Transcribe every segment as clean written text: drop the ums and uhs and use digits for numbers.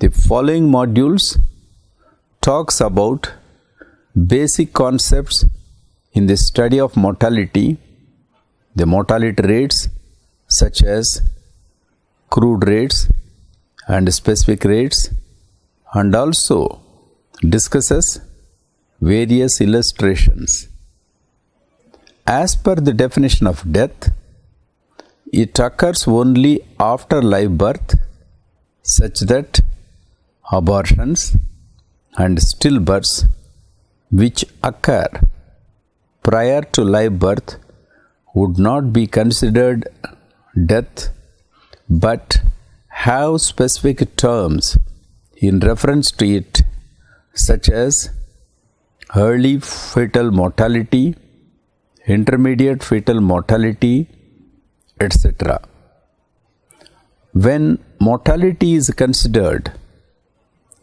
The following modules talks about basic concepts in the study of mortality, the mortality rates such as crude rates and specific rates, and also discusses various illustrations. As per the definition of death, it occurs only after live birth, such that abortions and stillbirths which occur prior to live birth would not be considered death, but have specific terms in reference to it, such as early fetal mortality, intermediate fetal mortality, etc. When mortality is considered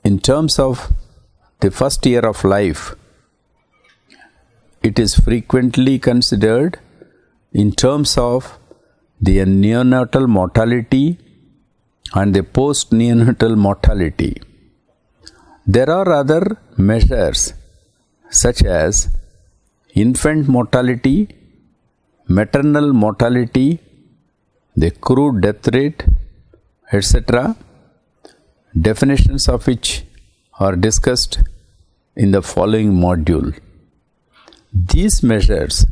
in terms of the first year of life, it is frequently considered in terms of the neonatal mortality and the post-neonatal mortality. There are other measures such as infant mortality, maternal mortality, the crude death rate, etc., definitions of which are discussed in the following module. These measures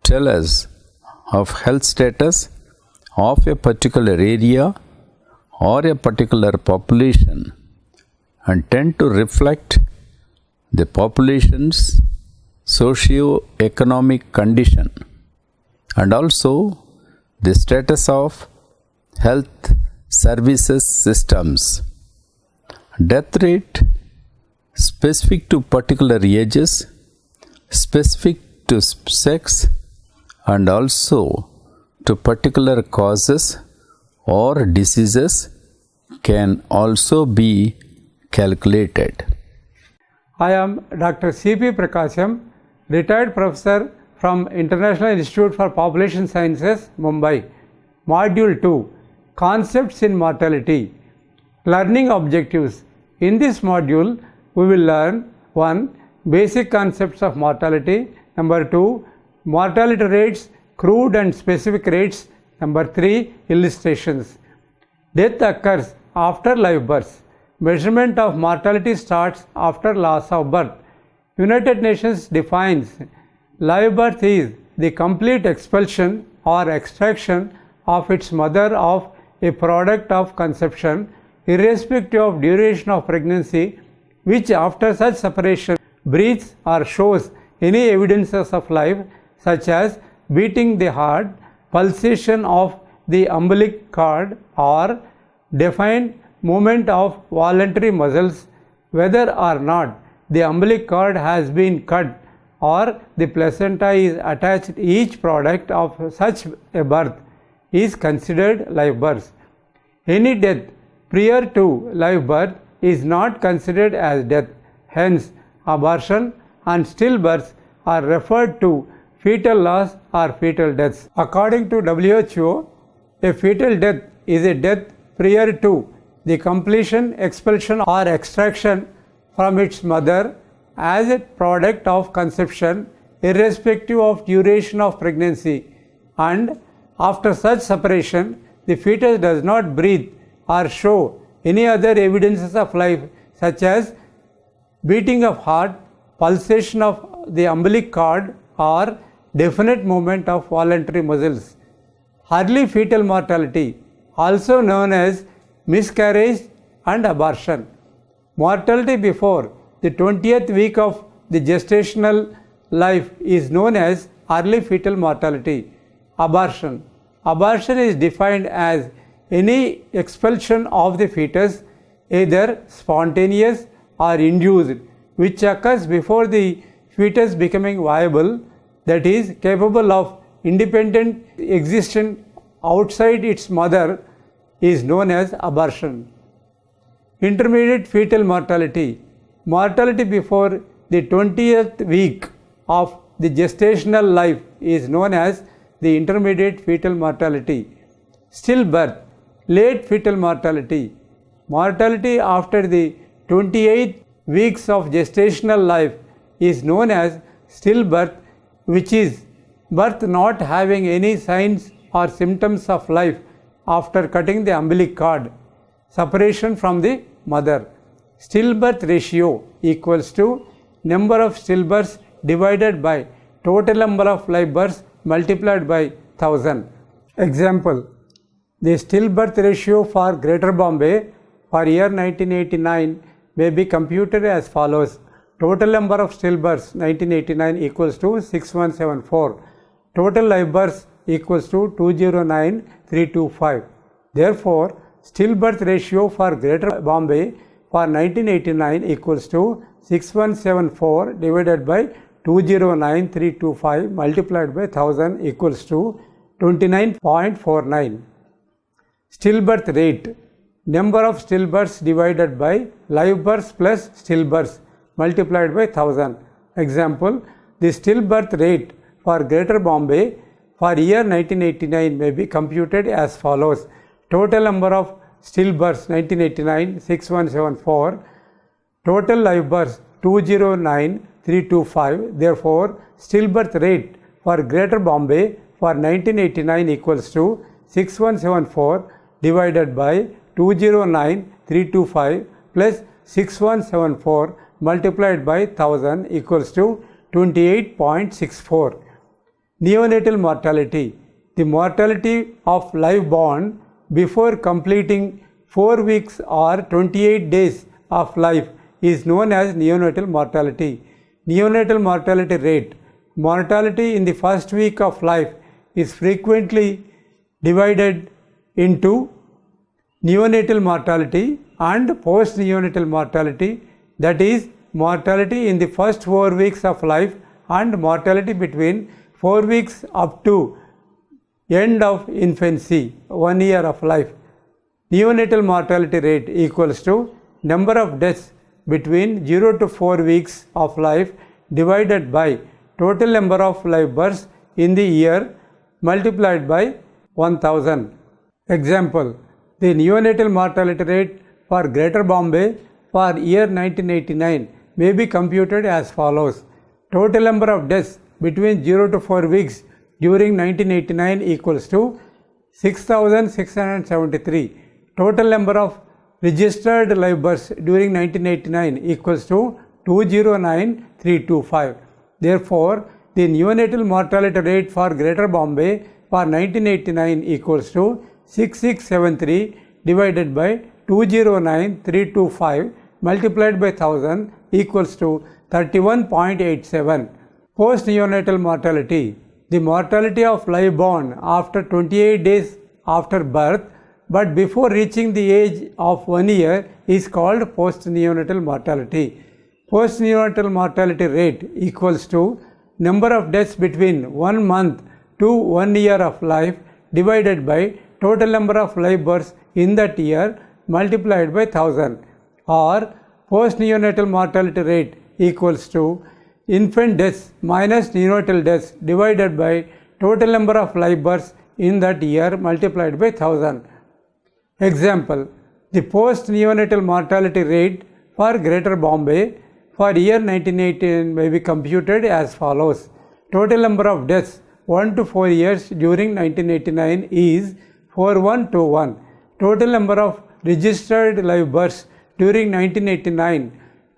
tell us of health status of a particular area or a particular population and tend to reflect the population's socio-economic condition and also the status of health services systems. Death rate specific to particular ages, specific to sex, and also to particular causes or diseases can also be calculated. I am Dr. C.P. Prakasham, retired professor from International Institute for Population Sciences, Mumbai. Module 2, Concepts in Mortality. Learning Objectives. In this module, we will learn 1. Basic concepts of mortality. Number 2. Mortality rates, crude and specific rates. Number 3. Illustrations. Death occurs after live birth. Measurement of mortality starts after loss of birth. United Nations defines live birth is the complete expulsion or extraction of its mother of a product of conception, irrespective of duration of pregnancy, which after such separation breathes or shows any evidences of life, such as beating the heart, pulsation of the umbilical cord, or defined movement of voluntary muscles, whether or not the umbilical cord has been cut or the placenta is attached. Each product of such a birth is considered live birth. Any death prior to live birth is not considered as death. Hence, abortion and stillbirth are referred to fetal loss or fetal deaths. According to WHO, a fetal death is a death prior to the completion, expulsion or extraction from its mother as a product of conception, irrespective of duration of pregnancy, and after such separation the fetus does not breathe or show any other evidences of life, such as beating of heart, pulsation of the umbilical cord, or definite movement of voluntary muscles. Early fetal mortality, also known as miscarriage and abortion. Mortality before the 20th week of the gestational life is known as early fetal mortality. Abortion. Abortion is defined as any expulsion of the fetus, either spontaneous or induced, which occurs before the fetus becoming viable, that is, capable of independent existence outside its mother, is known as abortion. Intermediate fetal mortality. Mortality before the 20th week of the gestational life is known as the intermediate fetal mortality. Stillbirth, late fetal mortality. Mortality after the 28 weeks of gestational life is known as stillbirth, which is birth not having any signs or symptoms of life after cutting the umbilical cord, separation from the mother. Stillbirth ratio equals to number of stillbirths divided by total number of live births multiplied by 1000. Example: the stillbirth ratio for Greater Bombay for year 1989 may be computed as follows. Total number of stillbirths 1989 equals to 6174. Total live births equals to 209325. Therefore, stillbirth ratio for Greater Bombay for 1989 equals to 6174 divided by 209325 multiplied by 1000 equals to 29.49. Stillbirth rate: number of stillbirths divided by live births plus stillbirths multiplied by 1000. Example: the stillbirth rate for Greater Bombay for year 1989 may be computed as follows. Total number of stillbirths 1989 6174, total live births 209325. Therefore, stillbirth rate for Greater Bombay for 1989 equals to 6174 divided by 209325 plus 6174 multiplied by 1000 equals to 28.64. Neonatal mortality: the mortality of live born before completing 4 weeks or 28 days of life is known as neonatal mortality. Neonatal mortality rate: mortality in the first week of life is frequently divided into neonatal mortality and post-neonatal mortality, that is, mortality in the first 4 weeks of life and mortality between 4 weeks up to end of infancy, 1 year of life. Neonatal mortality rate equals to number of deaths between 0 to 4 weeks of life divided by total number of live births in the year multiplied by 1000. Example: the neonatal mortality rate for Greater Bombay for year 1989 may be computed as follows. Total number of deaths between 0 to 4 weeks during 1989 equals to 6673. Total number of registered live births during 1989 equals to 209325. Therefore, the neonatal mortality rate for Greater Bombay for 1989 equals to 6673 divided by 209325 multiplied by 1000 equals to 31.87. Post-neonatal mortality: the mortality of live born after 28 days after birth but before reaching the age of 1 year is called post-neonatal mortality. Post-neonatal mortality rate equals to number of deaths between 1 month to 1 year of life divided by total number of live births in that year multiplied by 1000, or post-neonatal mortality rate equals to infant deaths minus neonatal deaths divided by total number of live births in that year multiplied by 1000. Example: the post-neonatal mortality rate for Greater Bombay for year 1989 may be computed as follows. Total number of deaths 1 to 4 years during 1989 is 4121. Total number of registered live births during 1989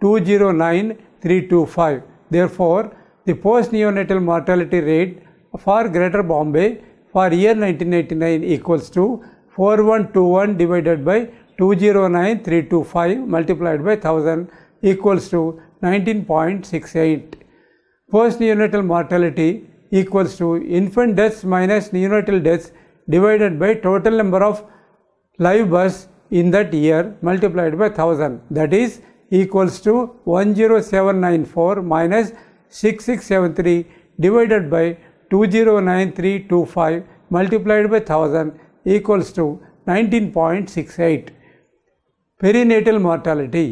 209325. Therefore, the post-neonatal mortality rate for Greater Bombay for year 1989 equals to 4121 divided by 209325 multiplied by 1000 equals to 19.68. Post-neonatal mortality equals to infant deaths minus neonatal deaths divided by total number of live births in that year multiplied by 1000, that is equals to 10794 minus 6673 divided by 209325 multiplied by 1000 equals to 19.68. Perinatal mortality: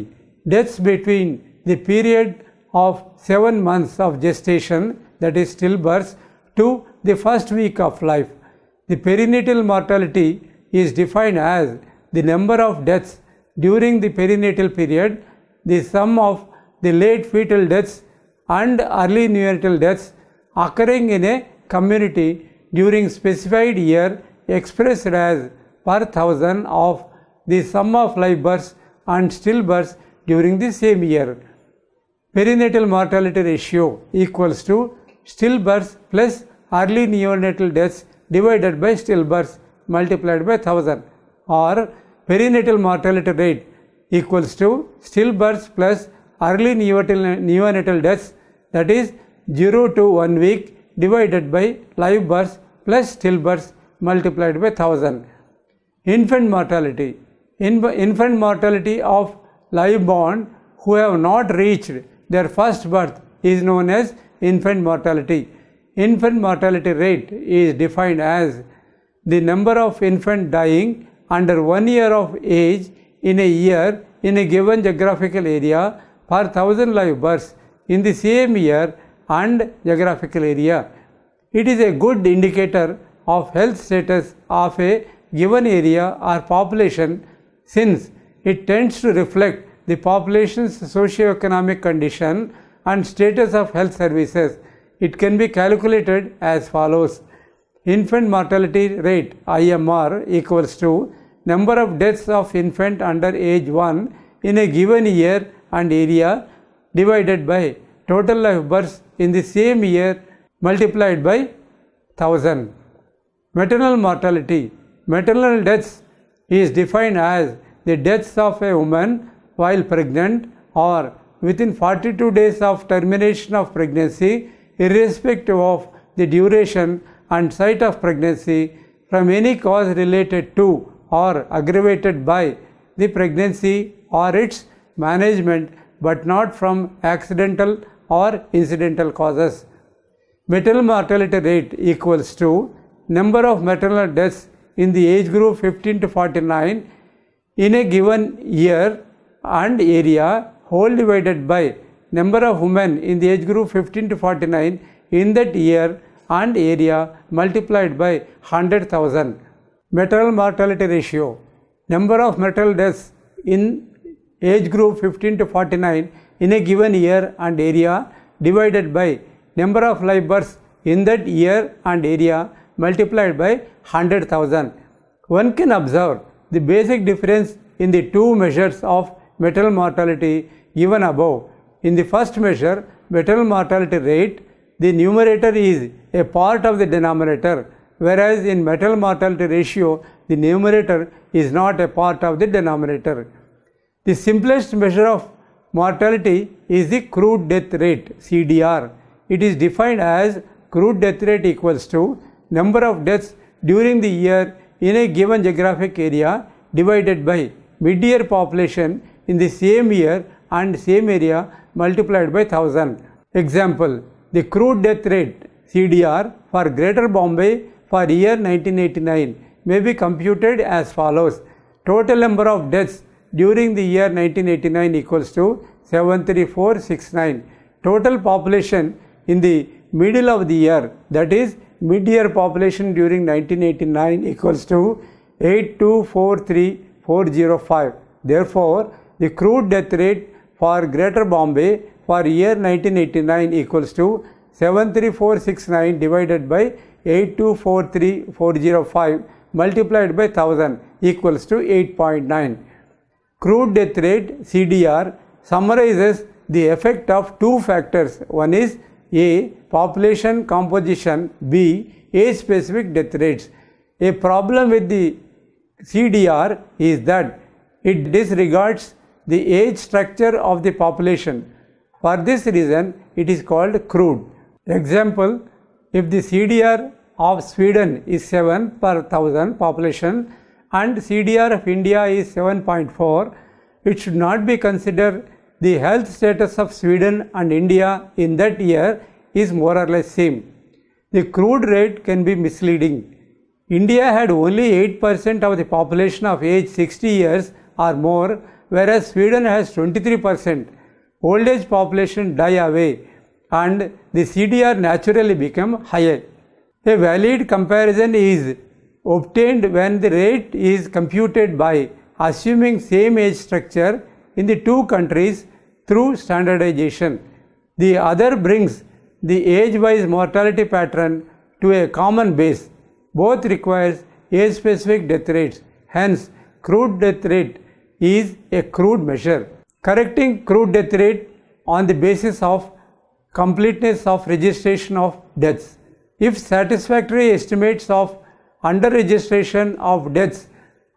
deaths between the period of 7 months of gestation, that is stillbirth, to the first week of life. The perinatal mortality is defined as the number of deaths during the perinatal period, the sum of the late fetal deaths and early neonatal deaths occurring in a community during specified year expressed as per thousand of the sum of live births and stillbirths during the same year. Perinatal mortality ratio equals to stillbirths plus early neonatal deaths divided by stillbirths multiplied by 1000, or perinatal mortality rate equals to stillbirths plus early neonatal deaths, that is 0 to 1 week divided by live births plus stillbirths multiplied by 1000. Infant mortality. Infant mortality of live born who have not reached their first birth is known as infant mortality. Infant mortality rate is defined as the number of infants dying under 1 year of age in a year in a given geographical area per 1000 live births in the same year and geographical area. It is a good indicator of health status of a given area or population, since it tends to reflect the population's socio-economic condition and status of health services. It can be calculated as follows. Infant mortality rate IMR equals to number of deaths of infant under age 1 in a given year and area divided by total live births in the same year multiplied by 1000. Maternal mortality. Maternal deaths is defined as the deaths of a woman while pregnant or within 42 days of termination of pregnancy, irrespective of the duration and site of pregnancy, from any cause related to or aggravated by the pregnancy or its management, but not from accidental or incidental causes. Maternal mortality rate equals to number of maternal deaths in the age group 15 to 49 in a given year and area whole divided by number of women in the age group 15 to 49 in that year and area multiplied by 100,000. Maternal mortality ratio. Number of maternal deaths in age group 15 to 49 in a given year and area divided by number of live births in that year and area multiplied by 100,000. One can observe the basic difference in the two measures of maternal mortality given above. In the first measure, maternal mortality rate, the numerator is a part of the denominator, whereas in maternal mortality ratio, the numerator is not a part of the denominator. The simplest measure of mortality is the crude death rate, CDR. It is defined as crude death rate equals to number of deaths during the year in a given geographic area divided by mid-year population in the same year and same area multiplied by 1000. Example, the crude death rate CDR for Greater Bombay for year 1989 may be computed as follows. Total number of deaths during the year 1989 equals to 73469. Total population in the middle of the year, that is mid-year population during 1989 equals to 8243405. Therefore, the crude death rate for Greater Bombay for year 1989 equals to 73469 divided by 8243405 multiplied by 1000 equals to 8.9. Crude death rate CDR summarizes the effect of two factors. One is A. Population composition, B. Age specific death rates. A problem with the CDR is that it disregards the age structure of the population. For this reason, it is called crude. Example, if the CDR of Sweden is 7 per 1000 population and CDR of India is 7.4, it should not be considered the health status of Sweden and India in that year is more or less same. The crude rate can be misleading. India had only 8% of the population of age 60 years or more, whereas Sweden has 23%. Old age population die away and the CDR naturally become higher. A valid comparison is obtained when the rate is computed by assuming same age structure in the two countries through standardization. The other brings the age-wise mortality pattern to a common base. Both requires age-specific death rates. Hence, crude death rate is a crude measure. Correcting crude death rate on the basis of completeness of registration of deaths. If satisfactory estimates of under-registration of deaths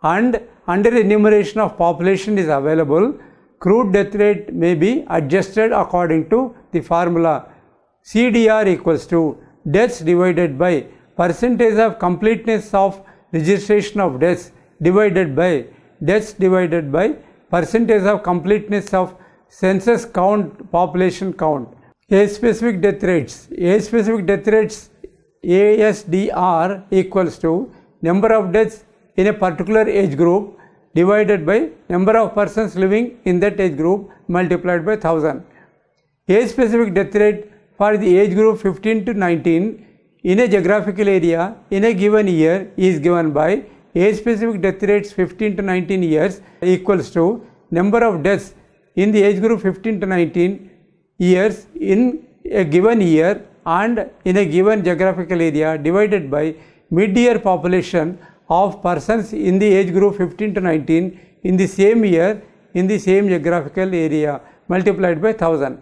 and under-enumeration of population is available, crude death rate may be adjusted according to the formula CDR equals to deaths divided by percentage of completeness of registration of deaths divided by deaths divided by percentage of completeness of census count, population count. Age-specific death rates. Age-specific death rates ASDR equals to number of deaths in a particular age group divided by number of persons living in that age group multiplied by 1000. Age-specific death rate for the age group 15 to 19 in a geographical area in a given year is given by age-specific death rates 15 to 19 years equals to number of deaths in the age group 15 to 19 years in a given year and in a given geographical area divided by mid-year population of persons in the age group 15 to 19 in the same year in the same geographical area multiplied by 1000.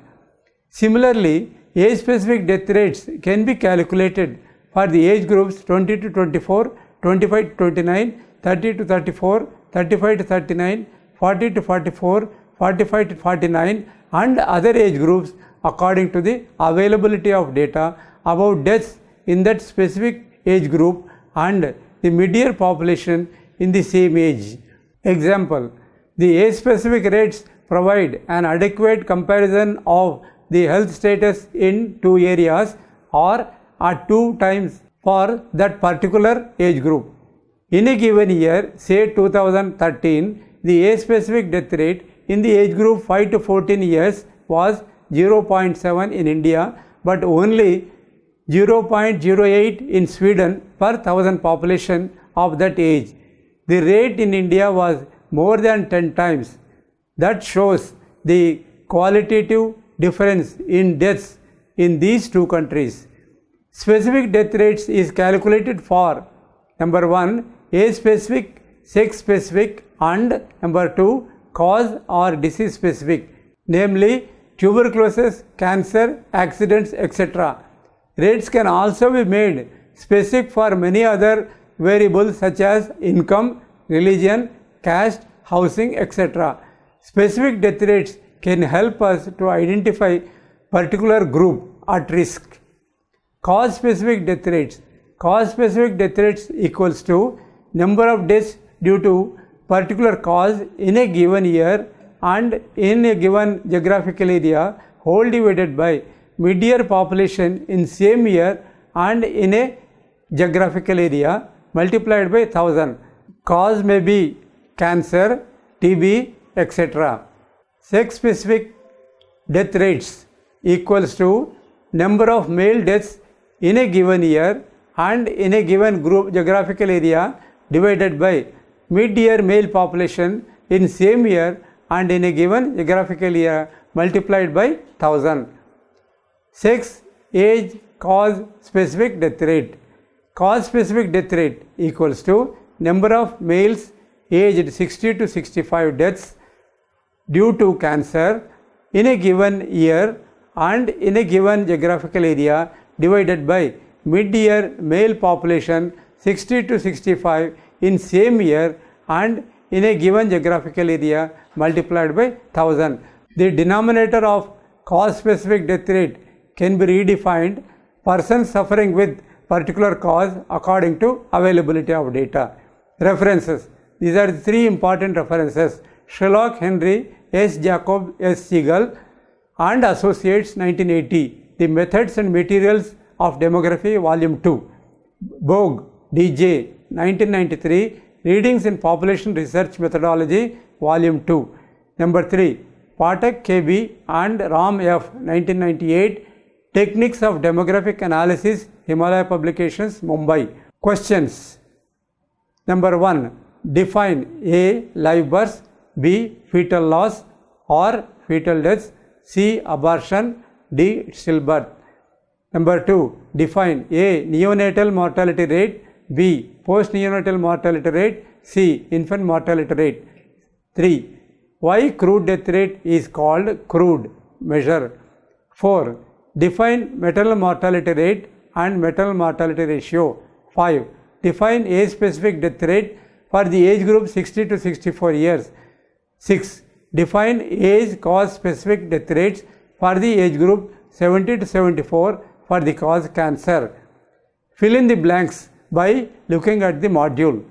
Similarly, age-specific death rates can be calculated for the age groups 20 to 24, 25 to 29, 30 to 34, 35 to 39, 40 to 44, 45 to 49 and other age groups according to the availability of data about deaths in that specific age group and the mid-year population in the same age. Example, the age-specific rates provide an adequate comparison of the health status in two areas or at two times for that particular age group. In a given year, say 2013, the age-specific death rate in the age group 5 to 14 years was 0.7 in India, but only 0.08 in Sweden per 1000 population of that age. The rate in India was more than 10 times. That shows the qualitative difference in deaths in these two countries. Specific death rates is calculated for number 1 age specific, sex specific and number 2 cause or disease specific, namely tuberculosis, cancer, accidents, etc. Rates can also be made specific for many other variables such as income, religion, caste, housing, etc. Specific death rates can help us to identify particular group at risk. Cause specific death rates. Cause specific death rates equals to number of deaths due to particular cause in a given year and in a given geographical area whole divided by mid-year population in same year and in a geographical area multiplied by 1000. Cause may be cancer, TB, etc. Sex specific death rates equals to number of male deaths in a given year and in a given group geographical area divided by mid-year male population in same year and in a given geographical area multiplied by 1000. Sex, age, cause specific death rate. Cause specific death rate equals to number of males aged 60 to 65 deaths due to cancer in a given year and in a given geographical area divided by mid-year male population 60 to 65 in same year and in a given geographical area multiplied by 1000. The denominator of cause specific death rate can be redefined persons suffering with particular cause according to availability of data. References. These are the three important references. Sherlock Henry, S. Jacob, S. Siegel and Associates 1980. The Methods and Materials of Demography Volume 2. Bogue, D.J. 1993. Readings in Population Research Methodology Volume 2. Number 3. Pathak K.B. and Ram F. 1998. Techniques of Demographic Analysis, Himalaya Publications, Mumbai. Questions. Number 1. define A. live births, B. fetal loss or fetal deaths, C. abortion, D. stillbirth. Number 2, define A. neonatal mortality rate, B. post-neonatal mortality rate, C. infant mortality rate. 3. Why crude death rate is called crude measure. 4. Define maternal mortality rate and maternal mortality ratio. 5. Define age-specific death rate for the age group 60 to 64 years. 6. Define age cause specific death rates for the age group 70 to 74 for the cause cancer. Fill in the blanks by looking at the module.